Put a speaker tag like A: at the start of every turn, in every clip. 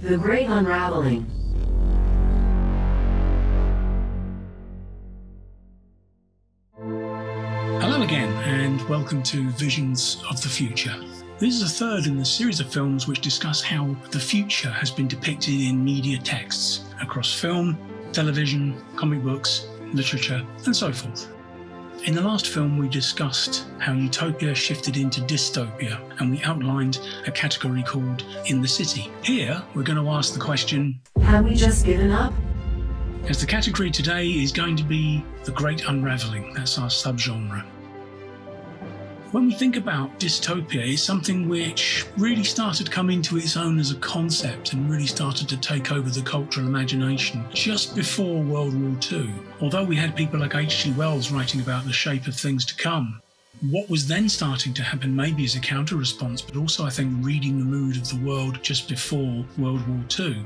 A: The Great Unraveling.
B: Hello again, and welcome to Visions of the Future. This is the third in the series of films which discuss how the future has been depicted in media texts across film, television, comic books, literature, and so forth. In the last film, we discussed how utopia shifted into dystopia, and we outlined a category called In the City. Here, we're going to ask the question,
A: have we just given up?
B: As the category today is going to be the Great Unraveling. That's our subgenre. When we think about dystopia, it's something which really started to come into its own as a concept and really started to take over the cultural imagination just before World War II. Although we had people like H.G. Wells writing about the shape of things to come, what was then starting to happen maybe as a counter-response, but also I think reading the mood of the world just before World War II.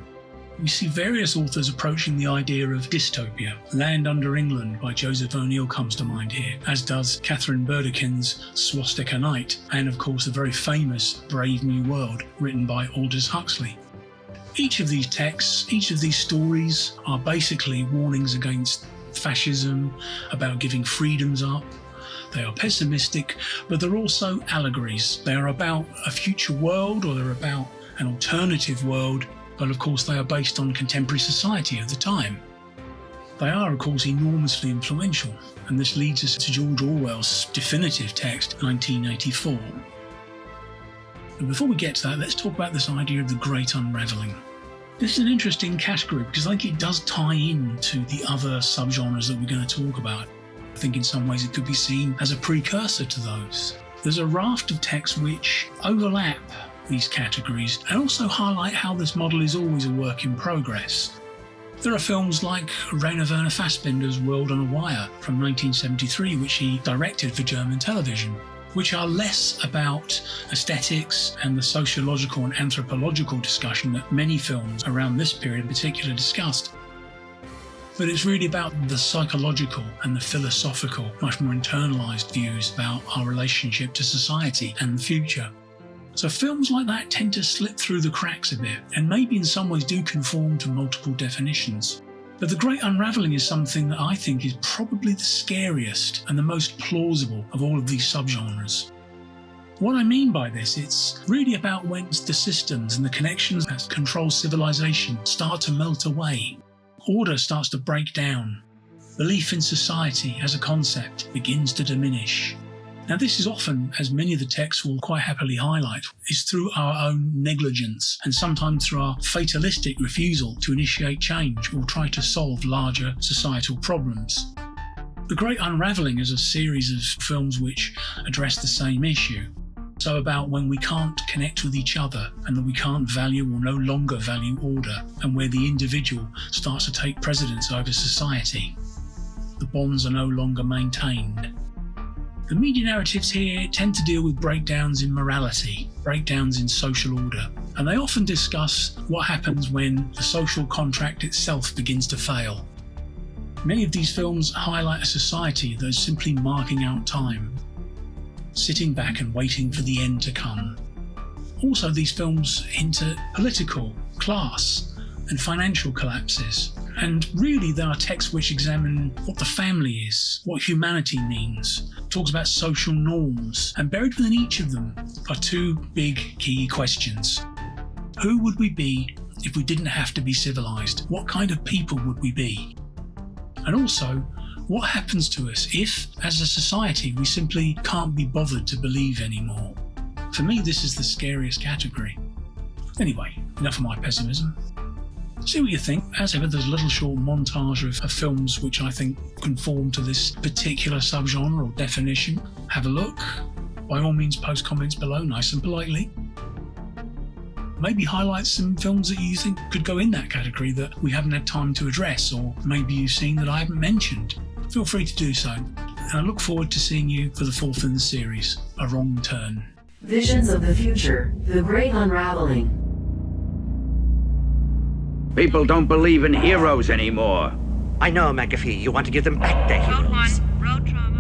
B: We see various authors approaching the idea of dystopia. Land Under England by Joseph O'Neill comes to mind here, as does Catherine Burdekin's Swastika Night, and of course the very famous Brave New World, written by Aldous Huxley. Each of these texts, each of these stories are basically warnings against fascism, about giving freedoms up. They are pessimistic, but they're also allegories. They are about a future world, or they're about an alternative world, but of course they are based on contemporary society of the time. They are of course enormously influential, and this leads us to George Orwell's definitive text, 1984. But before we get to that, let's talk about this idea of the Great Unraveling. This is an interesting category because I think it does tie in to the other subgenres that we're going to talk about. I think in some ways it could be seen as a precursor to those. There's a raft of texts which overlap these categories and also highlight how this model is always a work in progress. There are films like Rainer Werner Fassbinder's World on a Wire from 1973, which he directed for German television, which are less about aesthetics and the sociological and anthropological discussion that many films around this period in particular discussed. But it's really about the psychological and the philosophical, much more internalised views about our relationship to society and the future. So films like that tend to slip through the cracks a bit, and maybe in some ways do conform to multiple definitions. But The Great Unraveling is something that I think is probably the scariest and the most plausible of all of these subgenres. What I mean by this, it's really about when the systems and the connections that control civilization start to melt away. Order starts to break down. Belief in society as a concept begins to diminish. Now this is often, as many of the texts will quite happily highlight, is through our own negligence and sometimes through our fatalistic refusal to initiate change or try to solve larger societal problems. The Great Unraveling is a series of films which address the same issue. So about when we can't connect with each other and that we can't value or no longer value order, and where the individual starts to take precedence over society. The bonds are no longer maintained. The media narratives here tend to deal with breakdowns in morality, breakdowns in social order, and they often discuss what happens when the social contract itself begins to fail. Many of these films highlight a society that is simply marking out time, sitting back and waiting for the end to come. Also, these films hint at political, class, and financial collapses. And really, there are texts which examine what the family is, what humanity means, talks about social norms, and buried within each of them are two big key questions. Who would we be if we didn't have to be civilized? What kind of people would we be? And also, what happens to us if, as a society, we simply can't be bothered to believe anymore? For me, this is the scariest category. Anyway, enough of my pessimism. See what you think. As ever, there's a little short montage of films which I think conform to this particular subgenre or definition. Have a look. By all means, post comments below, nice and politely. Maybe highlight some films that you think could go in that category that we haven't had time to address, or maybe you've seen that I haven't mentioned. Feel free to do so. And I look forward to seeing you for the fourth in the series, A Wrong Turn.
A: Visions of the Future, The Great Unraveling.
C: People don't believe in heroes anymore.
D: I know, McAfee. You want to give them back their heroes.
E: Code 1, road trauma.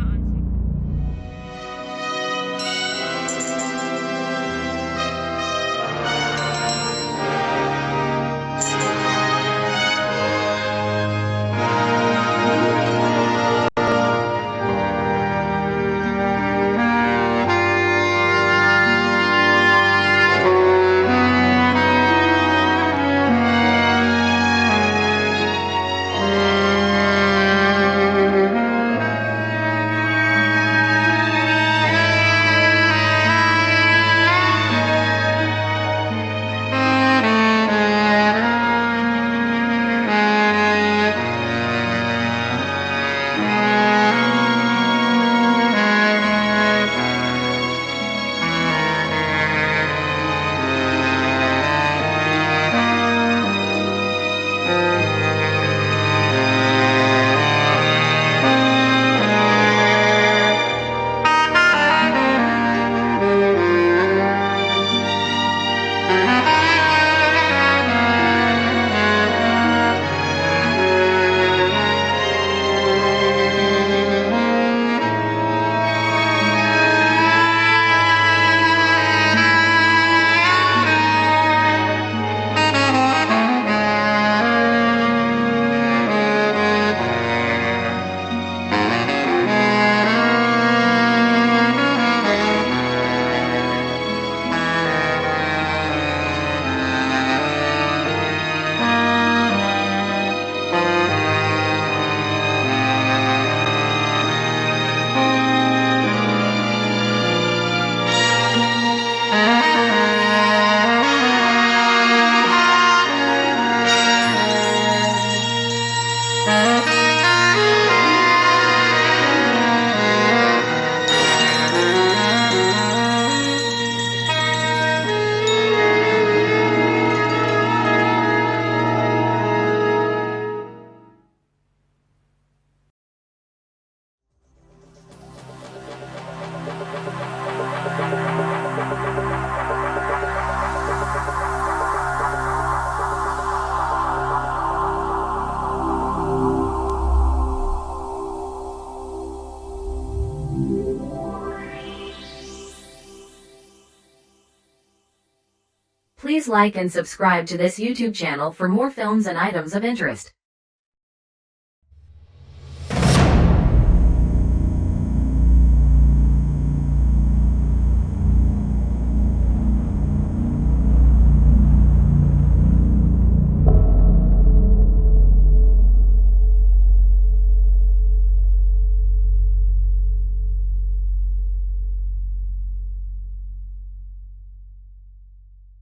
A: Please like and subscribe to this YouTube channel for more films and items of interest.